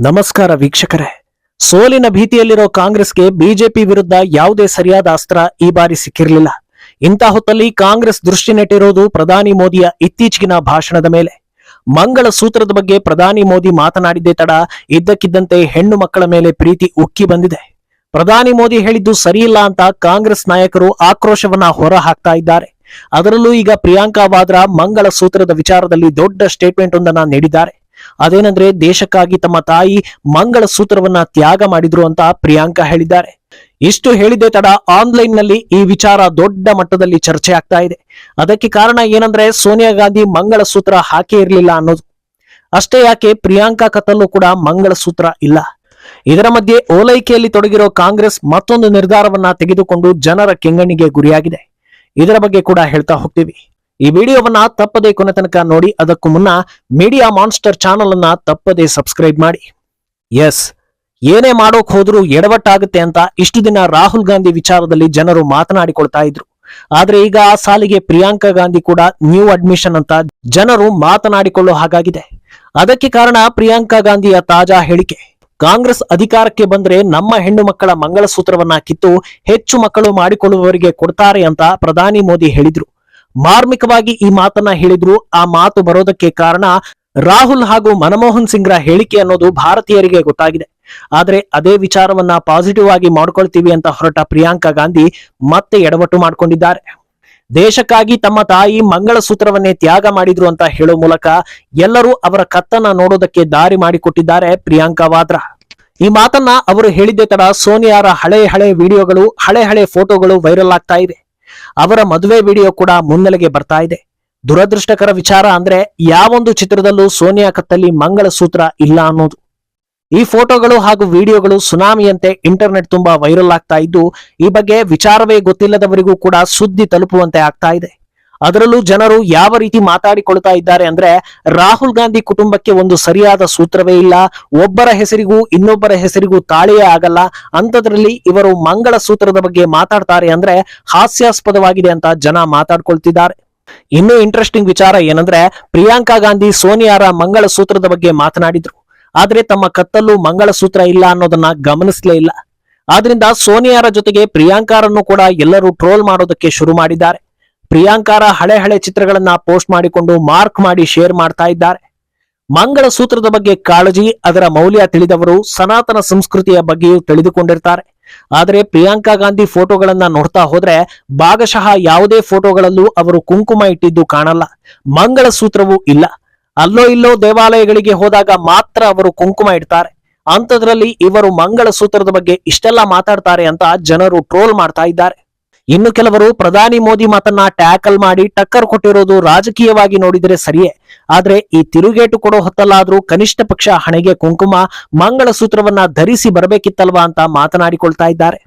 ನಮಸ್ಕಾರ ವೀಕ್ಷಕರೇ. ಸೋಲಿನ ಭೀತಿಯಲ್ಲಿರೋ ಕಾಂಗ್ರೆಸ್ಗೆ ಬಿಜೆಪಿ ವಿರುದ್ಧ ಯಾವುದೇ ಸರಿಯಾದ ಅಸ್ತ್ರ ಈ ಬಾರಿ ಸಿಕ್ಕಿರಲಿಲ್ಲ. ಇಂಥ ಹೊತ್ತಲ್ಲಿ ಕಾಂಗ್ರೆಸ್ ದೃಷ್ಟಿ ನೆಟ್ಟಿರೋದು ಪ್ರಧಾನಿ ಮೋದಿಯ ಇತ್ತೀಚೆಗಿನ ಭಾಷಣದ ಮೇಲೆ. ಮಂಗಳ ಸೂತ್ರದ ಬಗ್ಗೆ ಪ್ರಧಾನಿ ಮೋದಿ ಮಾತನಾಡಿದ್ದೇ ತಡ ಇದ್ದಕ್ಕಿದ್ದಂತೆ ಹೆಣ್ಣು ಮಕ್ಕಳ ಮೇಲೆ ಪ್ರೀತಿ ಉಕ್ಕಿ ಬಂದಿದೆ. ಪ್ರಧಾನಿ ಮೋದಿ ಹೇಳಿದ್ದು ಸರಿಯಿಲ್ಲ ಅಂತ ಕಾಂಗ್ರೆಸ್ ನಾಯಕರು ಆಕ್ರೋಶವನ್ನ ಹೊರ ಹಾಕ್ತಾ ಇದ್ದಾರೆ. ಅದರಲ್ಲೂ ಈಗ ಪ್ರಿಯಾಂಕಾ ವಾದ್ರಾ ಮಂಗಳ ಸೂತ್ರದ ವಿಚಾರದಲ್ಲಿ ದೊಡ್ಡ ಸ್ಟೇಟ್ಮೆಂಟ್ ಒಂದನ್ನ ನೀಡಿದ್ದಾರೆ. ಅದೇನಂದ್ರೆ, ದೇಶಕ್ಕಾಗಿ ತಮ್ಮ ತಾಯಿ ಮಂಗಳ ಸೂತ್ರವನ್ನ ತ್ಯಾಗ ಮಾಡಿದ್ರು ಅಂತ ಪ್ರಿಯಾಂಕಾ ಹೇಳಿದ್ದಾರೆ. ಇಷ್ಟು ಹೇಳಿದೆ ತಡ ಆನ್ಲೈನ್ ನಲ್ಲಿ ಈ ವಿಚಾರ ದೊಡ್ಡ ಮಟ್ಟದಲ್ಲಿ ಚರ್ಚೆ ಆಗ್ತಾ ಇದೆ. ಅದಕ್ಕೆ ಕಾರಣ ಏನಂದ್ರೆ, ಸೋನಿಯಾ ಗಾಂಧಿ ಮಂಗಳ ಸೂತ್ರ ಹಾಕೇ ಇರಲಿಲ್ಲ ಅನ್ನೋದು. ಅಷ್ಟೇ ಯಾಕೆ, ಪ್ರಿಯಾಂಕಾ ಕತ್ತಲ್ಲೂ ಕೂಡ ಮಂಗಳ ಸೂತ್ರ ಇಲ್ಲ. ಇದರ ಮಧ್ಯೆ ಓಲೈಕೆಯಲ್ಲಿ ತೊಡಗಿರೋ ಕಾಂಗ್ರೆಸ್ ಮತ್ತೊಂದು ನಿರ್ಧಾರವನ್ನ ತೆಗೆದುಕೊಂಡು ಜನರ ಕೆಂಗಣ್ಣಿಗೆ ಗುರಿಯಾಗಿದೆ. ಇದರ ಬಗ್ಗೆ ಕೂಡ ಹೇಳ್ತಾ ಹೋಗ್ತೀವಿ. ಈ ವಿಡಿಯೋವನ್ನ ತಪ್ಪದೇ ಕೊನೆ ತನಕ ನೋಡಿ. ಅದಕ್ಕೂ ಮುನ್ನ ಮೀಡಿಯಾ ಮಾನ್ಸ್ಟರ್ ಚಾನಲ್ ಅನ್ನ ತಪ್ಪದೇ ಸಬ್ಸ್ಕ್ರೈಬ್ ಮಾಡಿ. ಎಸ್, ಏನೇ ಮಾಡೋಕ್ ಹೋದ್ರೂ ಎಡವಟ್ಟಾಗುತ್ತೆ ಅಂತ ಇಷ್ಟು ದಿನ ರಾಹುಲ್ ಗಾಂಧಿ ವಿಚಾರದಲ್ಲಿ ಜನರು ಮಾತನಾಡಿಕೊಳ್ತಾ ಇದ್ರು. ಆದ್ರೆ ಈಗ ಆ ಸಾಲಿಗೆ ಪ್ರಿಯಾಂಕಾ ಗಾಂಧಿ ಕೂಡ ನ್ಯೂ ಅಡ್ಮಿಷನ್ ಅಂತ ಜನರು ಮಾತನಾಡಿಕೊಳ್ಳೋ ಹಾಗಾಗಿದೆ. ಅದಕ್ಕೆ ಕಾರಣ ಪ್ರಿಯಾಂಕಾ ಗಾಂಧಿಯ ತಾಜಾ ಹೇಳಿಕೆ. ಕಾಂಗ್ರೆಸ್ ಅಧಿಕಾರಕ್ಕೆ ಬಂದ್ರೆ ನಮ್ಮ ಹೆಣ್ಣು ಮಕ್ಕಳ ಮಂಗಳಸೂತ್ರವನ್ನ ಕಿತ್ತು ಹೆಚ್ಚು ಮಕ್ಕಳು ಮಾಡಿಕೊಳ್ಳುವವರಿಗೆ ಕೊಡ್ತಾರೆ ಅಂತ ಪ್ರಧಾನಿ ಮೋದಿ ಹೇಳಿದ್ರು. ಮಾರ್ಮಿಕವಾಗಿ ಈ ಮಾತನ್ನ ಹೇಳಿದ್ರು. ಆ ಮಾತು ಬರೋದಕ್ಕೆ ಕಾರಣ ರಾಹುಲ್ ಹಾಗೂ ಮನಮೋಹನ್ ಸಿಂಗ್ರ ಹೇಳಿಕೆ ಅನ್ನೋದು ಭಾರತೀಯರಿಗೆ ಗೊತ್ತಾಗಿದೆ. ಆದ್ರೆ ಅದೇ ವಿಚಾರವನ್ನ ಪಾಸಿಟಿವ್ ಆಗಿ ಮಾಡ್ಕೊಳ್ತೀವಿ ಅಂತ ಹೊರಟ ಪ್ರಿಯಾಂಕಾ ಗಾಂಧಿ ಮತ್ತೆ ಎಡವಟ್ಟು ಮಾಡ್ಕೊಂಡಿದ್ದಾರೆ. ದೇಶಕ್ಕಾಗಿ ತಮ್ಮ ತಾಯಿ ಮಂಗಳ ಸೂತ್ರವನ್ನೇ ತ್ಯಾಗ ಮಾಡಿದ್ರು ಅಂತ ಹೇಳೋ ಮೂಲಕ ಎಲ್ಲರೂ ಅವರ ಕತ್ತನ್ನ ನೋಡೋದಕ್ಕೆ ದಾರಿ ಮಾಡಿಕೊಟ್ಟಿದ್ದಾರೆ ಪ್ರಿಯಾಂಕಾ ವಾದ್ರಾ. ಈ ಮಾತನ್ನ ಅವರು ಹೇಳಿದ್ದೇ ತಡ ಸೋನಿಯಾರ ಹಳೆ ವಿಡಿಯೋಗಳು, ಹಳೆ ಫೋಟೋಗಳು ವೈರಲ್ ಆಗ್ತಾ ಇವೆ. ಅವರ ಮದುವೆ ವಿಡಿಯೋ ಕೂಡ ಮುನ್ನೆಲೆಗೆ ಬರ್ತಾ ಇದೆ. ದುರದೃಷ್ಟಕರ ವಿಚಾರ ಅಂದ್ರೆ, ಯಾವೊಂದು ಚಿತ್ರದಲ್ಲೂ ಸೋನಿಯಾ ಕತ್ತಲ್ಲಿ ಮಂಗಳ ಸೂತ್ರ ಇಲ್ಲ ಅನ್ನೋದು. ಈ ಫೋಟೋಗಳು ಹಾಗೂ ವಿಡಿಯೋಗಳು ಸುನಾಮಿಯಂತೆ ಇಂಟರ್ನೆಟ್ ತುಂಬಾ ವೈರಲ್ ಆಗ್ತಾ ಇದ್ದು, ಈ ಬಗ್ಗೆ ವಿಚಾರವೇ ಗೊತ್ತಿಲ್ಲದವರಿಗೂ ಕೂಡ ಸುದ್ದಿ ತಲುಪುವಂತೆ ಆಗ್ತಾ ಇದೆ. ಅದರಲ್ಲೂ ಜನರು ಯಾವ ರೀತಿ ಮಾತಾಡಿಕೊಳ್ತಾ ಇದ್ದಾರೆ ಅಂದ್ರೆ, ರಾಹುಲ್ ಗಾಂಧಿ ಕುಟುಂಬಕ್ಕೆ ಒಂದು ಸರಿಯಾದ ಸೂತ್ರವೇ ಇಲ್ಲ, ಒಬ್ಬರ ಹೆಸರಿಗೂ ಇನ್ನೊಬ್ಬರ ಹೆಸರಿಗೂ ತಾಳಿಯೇ ಆಗಲ್ಲ, ಅಂತದ್ರಲ್ಲಿ ಇವರು ಮಂಗಳ ಸೂತ್ರದ ಬಗ್ಗೆ ಮಾತಾಡ್ತಾರೆ ಅಂದ್ರೆ ಹಾಸ್ಯಾಸ್ಪದವಾಗಿದೆ ಅಂತ ಜನ ಮಾತಾಡ್ಕೊಳ್ತಿದ್ದಾರೆ. ಇನ್ನೂ ಇಂಟ್ರೆಸ್ಟಿಂಗ್ ವಿಚಾರ ಏನಂದ್ರೆ, ಪ್ರಿಯಾಂಕಾ ಗಾಂಧಿ ಸೋನಿಯಾರ ಮಂಗಳ ಸೂತ್ರದ ಬಗ್ಗೆ ಮಾತನಾಡಿದ್ರು. ಆದ್ರೆ ತಮ್ಮ ಕತ್ತಲ್ಲೂ ಮಂಗಳ ಸೂತ್ರ ಇಲ್ಲ ಅನ್ನೋದನ್ನ ಗಮನಿಸಲೇ ಇಲ್ಲ. ಆದ್ರಿಂದ ಸೋನಿಯಾರ ಜೊತೆಗೆ ಪ್ರಿಯಾಂಕಾರನ್ನು ಕೂಡ ಎಲ್ಲರೂ ಟ್ರೋಲ್ ಮಾಡೋದಕ್ಕೆ ಶುರು ಮಾಡಿದ್ದಾರೆ. ಪ್ರಿಯಾಂಕಾರ ಹಳೆ ಚಿತ್ರಗಳನ್ನ ಪೋಸ್ಟ್ ಮಾಡಿಕೊಂಡು ಮಾರ್ಕ್ ಮಾಡಿ ಶೇರ್ ಮಾಡ್ತಾ ಇದ್ದಾರೆ. ಮಂಗಳ ಸೂತ್ರದ ಬಗ್ಗೆ ಕಾಳಜಿ, ಅದರ ಮೌಲ್ಯ ತಿಳಿದವರು ಸನಾತನ ಸಂಸ್ಕೃತಿಯ ಬಗ್ಗೆಯೂ ತಿಳಿದುಕೊಂಡಿರ್ತಾರೆ. ಆದ್ರೆ ಪ್ರಿಯಾಂಕಾ ಗಾಂಧಿ ಫೋಟೋಗಳನ್ನ ನೋಡ್ತಾ ಹೋದ್ರೆ ಭಾಗಶಃ ಯಾವುದೇ ಫೋಟೋಗಳಲ್ಲೂ ಅವರು ಕುಂಕುಮ ಇಟ್ಟಿದ್ದು ಕಾಣಲ್ಲ, ಮಂಗಳ ಸೂತ್ರವೂ ಇಲ್ಲ. ಅಲ್ಲೋ ಇಲ್ಲೋ ದೇವಾಲಯಗಳಿಗೆ ಹೋದಾಗ ಮಾತ್ರ ಅವರು ಕುಂಕುಮ ಇಡ್ತಾರೆ. ಅಂತದ್ರಲ್ಲಿ ಇವರು ಮಂಗಳ ಸೂತ್ರದ ಬಗ್ಗೆ ಇಷ್ಟೆಲ್ಲ ಮಾತಾಡ್ತಾರೆ ಅಂತ ಜನರು ಟ್ರೋಲ್ ಮಾಡ್ತಾ ಇದ್ದಾರೆ. ಇನ್ನು ಕೆಲವರು ಪ್ರಧಾನಿ ಮೋದಿ ಮಾತನ್ನ ಟ್ಯಾಕಲ್ ಮಾಡಿ ಟಕ್ಕರ್ ಕೊಟ್ಟಿರೋದು ರಾಜಕೀಯವಾಗಿ ನೋಡಿದರೆ ಸರಿಯೇ, ಆದ್ರೆ ಈ ತಿರುಗೇಟು ಕೊಡೋ ಹೊತ್ತಲ್ಲಾದ್ರೂ ಕನಿಷ್ಠ ಪಕ್ಷ ಹಣೆಗೆ ಕುಂಕುಮ, ಮಂಗಳ ಸೂತ್ರವನ್ನ ಧರಿಸಿ ಬರಬೇಕಿತ್ತಲ್ವಾ ಅಂತ ಮಾತನಾಡಿಕೊಳ್ತಾ ಇದ್ದಾರೆ.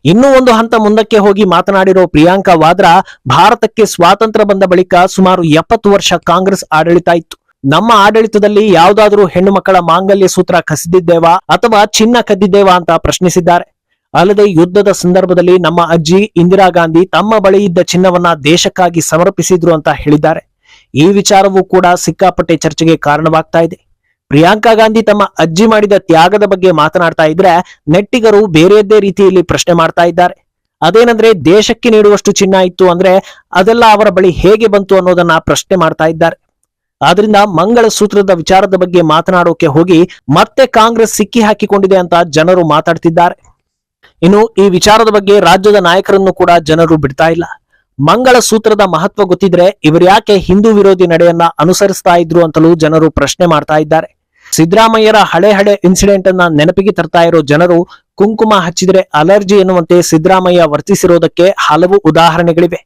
ಇನ್ನೂ ಒಂದು ಹಂತ ಮುಂದಕ್ಕೆ ಹೋಗಿ ಮಾತನಾಡಿರೋ ಪ್ರಿಯಾಂಕಾ ವಾದ್ರಾ, ಭಾರತಕ್ಕೆ ಸ್ವಾತಂತ್ರ್ಯ ಬಂದ ಬಳಿಕ ಸುಮಾರು 70 ವರ್ಷ ಕಾಂಗ್ರೆಸ್ ಆಡಳಿತ ಇತ್ತು. ನಮ್ಮ ಆಡಳಿತದಲ್ಲಿ ಯಾವ್ದಾದ್ರೂ ಹೆಣ್ಣು ಮಕ್ಕಳ ಮಾಂಗಲ್ಯ ಸೂತ್ರ ಕಸಿದಿದ್ದೇವಾ ಅಥವಾ ಚಿನ್ನ ಕದ್ದಿದ್ದೇವಾ ಅಂತ ಪ್ರಶ್ನಿಸಿದ್ದಾರೆ. ಅಲ್ಲದೆ ಯುದ್ಧದ ಸಂದರ್ಭದಲ್ಲಿ ನಮ್ಮ ಅಜ್ಜಿ ಇಂದಿರಾ ಗಾಂಧಿ ತಮ್ಮ ಬಳಿ ಇದ್ದ ಚಿನ್ನವನ್ನ ದೇಶಕ್ಕಾಗಿ ಸಮರ್ಪಿಸಿದ್ರು ಅಂತ ಹೇಳಿದ್ದಾರೆ. ಈ ವಿಚಾರವೂ ಕೂಡ ಸಿಕ್ಕಾಪಟ್ಟೆ ಚರ್ಚೆಗೆ ಕಾರಣವಾಗ್ತಾ ಇದೆ. ಪ್ರಿಯಾಂಕಾ ಗಾಂಧಿ ತಮ್ಮ ಅಜ್ಜಿ ಮಾಡಿದ ತ್ಯಾಗದ ಬಗ್ಗೆ ಮಾತನಾಡ್ತಾ ಇದ್ರೆ ನೆಟ್ಟಿಗರು ಬೇರೆಯದ್ದೇ ರೀತಿಯಲ್ಲಿ ಪ್ರಶ್ನೆ ಮಾಡ್ತಾ ಇದ್ದಾರೆ. ಅದೇನಂದ್ರೆ, ದೇಶಕ್ಕೆ ನೀಡುವಷ್ಟು ಚಿನ್ನ ಇತ್ತು ಅಂದ್ರೆ ಅದೆಲ್ಲ ಅವರ ಬಳಿ ಹೇಗೆ ಬಂತು ಅನ್ನೋದನ್ನ ಪ್ರಶ್ನೆ ಮಾಡ್ತಾ ಇದ್ದಾರೆ. ಆದ್ರಿಂದ ಮಂಗಳ ಸೂತ್ರದ ವಿಚಾರದ ಬಗ್ಗೆ ಮಾತನಾಡೋಕೆ ಹೋಗಿ ಮತ್ತೆ ಕಾಂಗ್ರೆಸ್ ಸಿಕ್ಕಿ ಹಾಕಿಕೊಂಡಿದೆ ಅಂತ ಜನರು ಮಾತಾಡ್ತಿದ್ದಾರೆ. ಇನ್ನು ಈ ವಿಚಾರದ ಬಗ್ಗೆ ರಾಜ್ಯದ ನಾಯಕರನ್ನು ಕೂಡ ಜನರು ಬಿಡ್ತಾ ಇಲ್ಲ. ಮಂಗಳ ಸೂತ್ರದ ಮಹತ್ವ ಗೊತ್ತಿದ್ರೆ ಇವರು ಯಾಕೆ ಹಿಂದೂ ವಿರೋಧಿ ನಡೆಯನ್ನ ಅನುಸರಿಸ್ತಾ ಇದ್ರು ಅಂತಲೂ ಜನರು ಪ್ರಶ್ನೆ ಮಾಡ್ತಾ ಇದ್ದಾರೆ. ಸಿದ್ದರಾಮಯ್ಯರ ಹಳೆ ಇನ್ಸಿಡೆಂಟ್ ಅನ್ನ ನೆನಪಿಗೆ ತರ್ತಾ ಇರೋ ಜನರು, ಕುಂಕುಮ ಹಚ್ಚಿದ್ರೆ ಅಲರ್ಜಿ ಎನ್ನುವಂತೆ ಸಿದ್ದರಾಮಯ್ಯ ವರ್ತಿಸಿರೋದಕ್ಕೆ ಹಲವು ಉದಾಹರಣೆಗಳಿವೆ.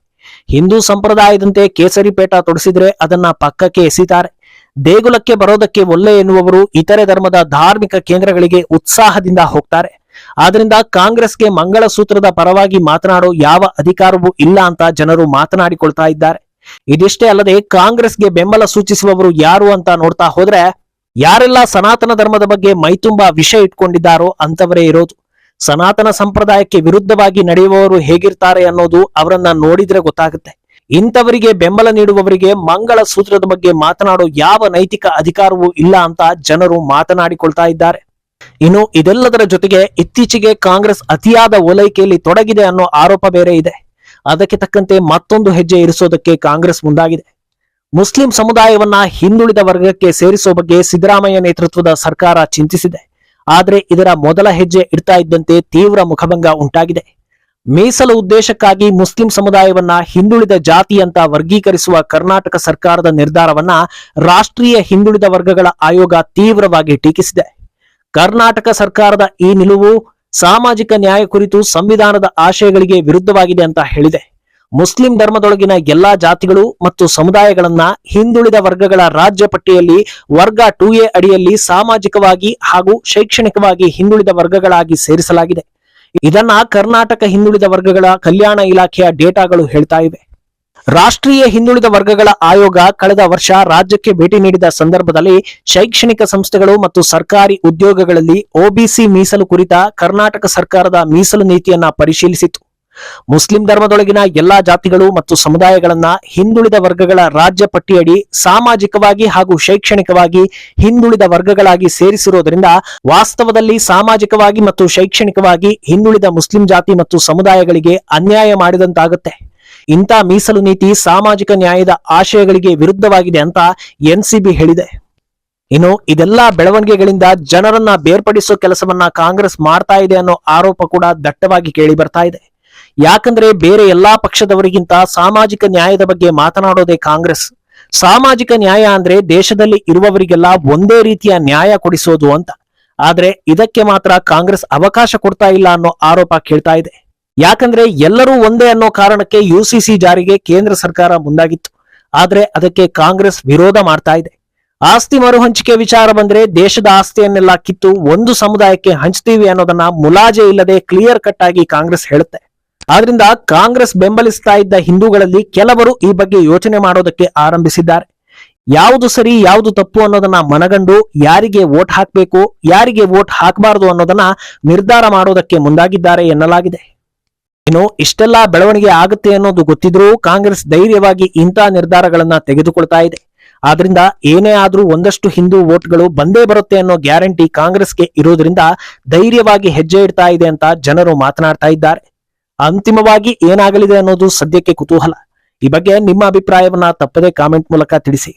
ಹಿಂದೂ ಸಂಪ್ರದಾಯದಂತೆ ಕೇಸರಿ ಪೇಟ ತೊಡಿಸಿದ್ರೆ ಅದನ್ನ ಪಕ್ಕಕ್ಕೆ ಎಸಿತಾರೆ. ದೇಗುಲಕ್ಕೆ ಬರೋದಕ್ಕೆ ಒಲ್ಲೆ ಎನ್ನುವವರು ಇತರೆ ಧರ್ಮದ ಧಾರ್ಮಿಕ ಕೇಂದ್ರಗಳಿಗೆ ಉತ್ಸಾಹದಿಂದ ಹೋಗ್ತಾರೆ. ಆದ್ರಿಂದ ಕಾಂಗ್ರೆಸ್ಗೆ ಮಂಗಳ ಸೂತ್ರದ ಪರವಾಗಿ ಮಾತನಾಡೋ ಯಾವ ಅಧಿಕಾರವೂ ಇಲ್ಲ ಅಂತ ಜನರು ಮಾತನಾಡಿಕೊಳ್ತಾ ಇದ್ದಾರೆ. ಇದಿಷ್ಟೇ ಅಲ್ಲದೆ, ಕಾಂಗ್ರೆಸ್ಗೆ ಬೆಂಬಲ ಸೂಚಿಸುವವರು ಯಾರು ಅಂತ ನೋಡ್ತಾ ಹೋದ್ರೆ, ಯಾರೆಲ್ಲ ಸನಾತನ ಧರ್ಮದ ಬಗ್ಗೆ ಮೈತುಂಬಾ ವಿಷಯ ಇಟ್ಕೊಂಡಿದ್ದಾರೋ ಅಂತವರೇ ಇರೋದು. ಸನಾತನ ಸಂಪ್ರದಾಯಕ್ಕೆ ವಿರುದ್ಧವಾಗಿ ನಡೆಯುವವರು ಹೇಗಿರ್ತಾರೆ ಅನ್ನೋದು ಅವರನ್ನ ನೋಡಿದ್ರೆ ಗೊತ್ತಾಗುತ್ತೆ. ಇಂಥವರಿಗೆ ಬೆಂಬಲ ನೀಡುವವರಿಗೆ ಮಂಗಳ ಸೂತ್ರದ ಬಗ್ಗೆ ಮಾತನಾಡೋ ಯಾವ ನೈತಿಕ ಅಧಿಕಾರವೂ ಇಲ್ಲ ಅಂತ ಜನರು ಮಾತನಾಡಿಕೊಳ್ತಾ ಇದ್ದಾರೆ. ಇನ್ನು ಇದೆಲ್ಲದರ ಜೊತೆಗೆ ಇತ್ತೀಚೆಗೆ ಕಾಂಗ್ರೆಸ್ ಅತಿಯಾದ ಓಲೈಕೆಯಲ್ಲಿ ತೊಡಗಿದೆ ಅನ್ನೋ ಆರೋಪ ಬೇರೆ ಇದೆ. ಅದಕ್ಕೆ ತಕ್ಕಂತೆ ಮತ್ತೊಂದು ಹೆಜ್ಜೆ ಇರಿಸೋದಕ್ಕೆ ಕಾಂಗ್ರೆಸ್ ಮುಂದಾಗಿದೆ. ಮುಸ್ಲಿಂ ಸಮುದಾಯವನ್ನ ಹಿಂದುಳಿದ ವರ್ಗಕ್ಕೆ ಸೇರಿಸೋ ಬಗ್ಗೆ ಸಿದ್ದರಾಮಯ್ಯ ನೇತೃತ್ವದ ಸರ್ಕಾರ ಚಿಂತಿಸಿದೆ. ಆದರೆ ಇದರ ಮೊದಲ ಹೆಜ್ಜೆ ಇಡ್ತಾ ಇದ್ದಂತೆ ತೀವ್ರ ಮುಖಭಂಗ ಉಂಟಾಗಿದೆ. ಮೀಸಲು ಉದ್ದೇಶಕ್ಕಾಗಿ ಮುಸ್ಲಿಂ ಸಮುದಾಯವನ್ನ ಹಿಂದುಳಿದ ಜಾತಿ ಅಂತ ವರ್ಗೀಕರಿಸುವ ಕರ್ನಾಟಕ ಸರ್ಕಾರದ ನಿರ್ಧಾರವನ್ನ ರಾಷ್ಟ್ರೀಯ ಹಿಂದುಳಿದ ವರ್ಗಗಳ ಆಯೋಗ ತೀವ್ರವಾಗಿ ಟೀಕಿಸಿದೆ. ಕರ್ನಾಟಕ ಸರ್ಕಾರದ ಈ ನಿಲುವು ಸಾಮಾಜಿಕ ನ್ಯಾಯ ಕುರಿತು ಸಂವಿಧಾನದ ಆಶಯಗಳಿಗೆ ವಿರುದ್ಧವಾಗಿದೆ ಅಂತ ಹೇಳಿದೆ. ಮುಸ್ಲಿಂ ಧರ್ಮದೊಳಗಿನ ಎಲ್ಲಾ ಜಾತಿಗಳು ಮತ್ತು ಸಮುದಾಯಗಳನ್ನ ಹಿಂದುಳಿದ ವರ್ಗಗಳ ರಾಜ್ಯ ಪಟ್ಟಿಯಲ್ಲಿ ವರ್ಗ 2A ಅಡಿಯಲ್ಲಿ ಸಾಮಾಜಿಕವಾಗಿ ಹಾಗೂ ಶೈಕ್ಷಣಿಕವಾಗಿ ಹಿಂದುಳಿದ ವರ್ಗಗಳಾಗಿ ಸೇರಿಸಲಾಗಿದೆ. ಇದನ್ನ ಕರ್ನಾಟಕ ಹಿಂದುಳಿದ ವರ್ಗಗಳ ಕಲ್ಯಾಣ ಇಲಾಖೆಯ ಡೇಟಾಗಳು ಹೇಳ್ತಾ ಇವೆ. ರಾಷ್ಟ್ರೀಯ ಹಿಂದುಳಿದ ವರ್ಗಗಳ ಆಯೋಗ ಕಳೆದ ವರ್ಷ ರಾಜ್ಯಕ್ಕೆ ಭೇಟಿ ನೀಡಿದ ಸಂದರ್ಭದಲ್ಲಿ ಶೈಕ್ಷಣಿಕ ಸಂಸ್ಥೆಗಳು ಮತ್ತು ಸರ್ಕಾರಿ ಉದ್ಯೋಗಗಳಲ್ಲಿ ಒಬಿಸಿ ಮೀಸಲು ಕುರಿತ ಕರ್ನಾಟಕ ಸರ್ಕಾರದ ಮೀಸಲು ನೀತಿಯನ್ನ ಪರಿಶೀಲಿಸಿತು. ಮುಸ್ಲಿಂ ಧರ್ಮದೊಳಗಿನ ಎಲ್ಲಾ ಜಾತಿಗಳು ಮತ್ತು ಸಮುದಾಯಗಳನ್ನ ಹಿಂದುಳಿದ ವರ್ಗಗಳ ರಾಜ್ಯ ಪಟ್ಟಿಯಡಿ ಸಾಮಾಜಿಕವಾಗಿ ಹಾಗೂ ಶೈಕ್ಷಣಿಕವಾಗಿ ಹಿಂದುಳಿದ ವರ್ಗಗಳಾಗಿ ಸೇರಿಸಿರುವುದರಿಂದ ವಾಸ್ತವದಲ್ಲಿ ಸಾಮಾಜಿಕವಾಗಿ ಮತ್ತು ಶೈಕ್ಷಣಿಕವಾಗಿ ಹಿಂದುಳಿದ ಮುಸ್ಲಿಂ ಜಾತಿ ಮತ್ತು ಸಮುದಾಯಗಳಿಗೆ ಅನ್ಯಾಯ ಮಾಡಿದಂತಾಗುತ್ತೆ. ಇಂಥ ಮೀಸಲು ನೀತಿ ಸಾಮಾಜಿಕ ನ್ಯಾಯದ ಆಶಯಗಳಿಗೆ ವಿರುದ್ಧವಾಗಿದೆ ಅಂತ ಎನ್ಸಿಬಿ ಹೇಳಿದೆ. ಇನ್ನು ಇದೆಲ್ಲ ಬೆಳವಣಿಗೆಗಳಿಂದ ಜನರನ್ನ ಬೇರ್ಪಡಿಸೋ ಕೆಲಸವನ್ನ ಕಾಂಗ್ರೆಸ್ ಮಾಡ್ತಾ ಇದೆ ಅನ್ನೋ ಆರೋಪ ಕೂಡ ದಟ್ಟವಾಗಿ ಕೇಳಿ ಬರ್ತಾ ಇದೆ. ಯಾಕಂದ್ರೆ ಬೇರೆ ಎಲ್ಲಾ ಪಕ್ಷದವರಿಗಿಂತ ಸಾಮಾಜಿಕ ನ್ಯಾಯದ ಬಗ್ಗೆ ಮಾತನಾಡೋದೇ ಕಾಂಗ್ರೆಸ್. ಸಾಮಾಜಿಕ ನ್ಯಾಯ ಅಂದ್ರೆ ದೇಶದಲ್ಲಿ ಇರುವವರಿಗೆಲ್ಲ ಒಂದೇ ರೀತಿಯ ನ್ಯಾಯ ಕೊಡಿಸೋದು ಅಂತ. ಆದ್ರೆ ಇದಕ್ಕೆ ಮಾತ್ರ ಕಾಂಗ್ರೆಸ್ ಅವಕಾಶ ಕೊಡ್ತಾ ಇಲ್ಲ ಅನ್ನೋ ಆರೋಪ ಕೇಳ್ತಾ ಇದೆ. ಯಾಕಂದ್ರೆ ಎಲ್ಲರೂ ಒಂದೇ ಅನ್ನೋ ಕಾರಣಕ್ಕೆ ಯುಸಿಸಿ ಜಾರಿಗೆ ಕೇಂದ್ರ ಸರ್ಕಾರ ಮುಂದಾಗಿತ್ತು. ಆದ್ರೆ ಅದಕ್ಕೆ ಕಾಂಗ್ರೆಸ್ ವಿರೋಧ ಮಾಡ್ತಾ ಇದೆ. ಆಸ್ತಿ ಮರುಹಂಚಿಕೆ ವಿಚಾರ ಬಂದ್ರೆ ದೇಶದ ಆಸ್ತಿಯನ್ನೆಲ್ಲ ಕಿತ್ತು ಒಂದು ಸಮುದಾಯಕ್ಕೆ ಹಂಚ್ತೀವಿ ಅನ್ನೋದನ್ನ ಮುಲಾಜೆ ಇಲ್ಲದೆ ಕ್ಲಿಯರ್ ಕಟ್ ಆಗಿ ಕಾಂಗ್ರೆಸ್ ಹೇಳುತ್ತೆ. ಆದ್ರಿಂದ ಕಾಂಗ್ರೆಸ್ ಬೆಂಬಲಿಸ್ತಾ ಇದ್ದ ಹಿಂದೂಗಳಲ್ಲಿ ಕೆಲವರು ಈ ಬಗ್ಗೆ ಯೋಚನೆ ಮಾಡೋದಕ್ಕೆ ಆರಂಭಿಸಿದ್ದಾರೆ. ಯಾವುದು ಸರಿ ಯಾವುದು ತಪ್ಪು ಅನ್ನೋದನ್ನ ಮನಗಂಡು ಯಾರಿಗೆ ವೋಟ್ ಹಾಕಬೇಕು ಯಾರಿಗೆ ವೋಟ್ ಹಾಕಬಾರದು ಅನ್ನೋದನ್ನ ನಿರ್ಧಾರ ಮಾಡೋದಕ್ಕೆ ಮುಂದಾಗಿದ್ದಾರೆ ಎನ್ನಲಾಗಿದೆ. ಇನ್ನು ಇಷ್ಟೆಲ್ಲಾ ಬೆಳವಣಿಗೆ ಆಗುತ್ತೆ ಅನ್ನೋದು ಗೊತ್ತಿದ್ರೂ ಕಾಂಗ್ರೆಸ್ ಧೈರ್ಯವಾಗಿ ಇಂಥ ನಿರ್ಧಾರಗಳನ್ನ ತೆಗೆದುಕೊಳ್ತಾ ಇದೆ. ಆದ್ರಿಂದ ಏನೇ ಆದ್ರೂ ಒಂದಷ್ಟು ಹಿಂದೂ ವೋಟ್ಗಳು ಬಂದೇ ಬರುತ್ತೆ ಅನ್ನೋ ಗ್ಯಾರಂಟಿ ಕಾಂಗ್ರೆಸ್ಗೆ ಇರೋದ್ರಿಂದ ಧೈರ್ಯವಾಗಿ ಹೆಜ್ಜೆ ಇಡ್ತಾ ಇದೆ ಅಂತ ಜನರು ಮಾತನಾಡ್ತಾ ಇದ್ದಾರೆ. ಅಂತಿಮವಾಗಿ ಏನಾಗಲಿದೆ ಅನ್ನೋದು ಸದ್ಯಕ್ಕೆ ಕುತೂಹಲ. ಈ ಬಗ್ಗೆ ನಿಮ್ಮ ಅಭಿಪ್ರಾಯವನ್ನ ತಪ್ಪದೇ ಕಾಮೆಂಟ್ ಮೂಲಕ ತಿಳಿಸಿ.